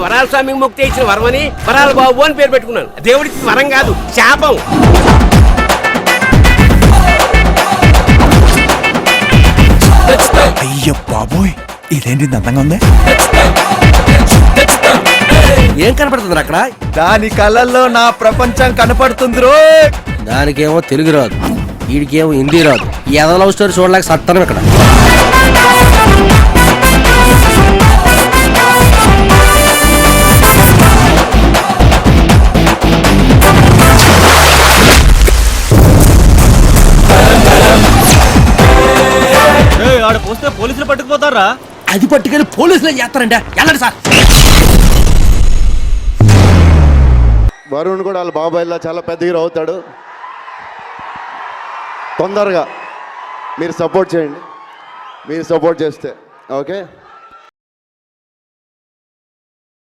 వరాల స్వామికి మొక్కితే ఇచ్చిన వరమని వరాల బాబు అని పేరు పెట్టుకున్నాను. దేవుడికి వరం కాదు, శాపం. అయ్యో బాబోయ్, ఇదేంటి అందంగా ఉంది. ఏం కనపడుతుంది అక్కడ? దాని కళ్ళల్లో నా ప్రపంచం కనపడుతుంది రో. దానికేమో తెలుగు రాదు, వీడికేమో హిందీ రాదు. ఏదో లవ్ స్టోరీ చూడలేక సత్తాను ఇక్కడ. ఆడ పోస్తే పోలీసులు పట్టుకుపోతారా? అది పట్టుకెళ్ళి పోలీసులు ఏం చేస్తారంటే వెళ్ళండి సార్. వరుణ్ కూడా వాళ్ళ బాబాయ్లా చాలా పెద్ద హీరో అవుతాడు. తొందరగా మీరు సపోర్ట్ చేయండి. మీరు సపోర్ట్ చేస్తే ఓకే.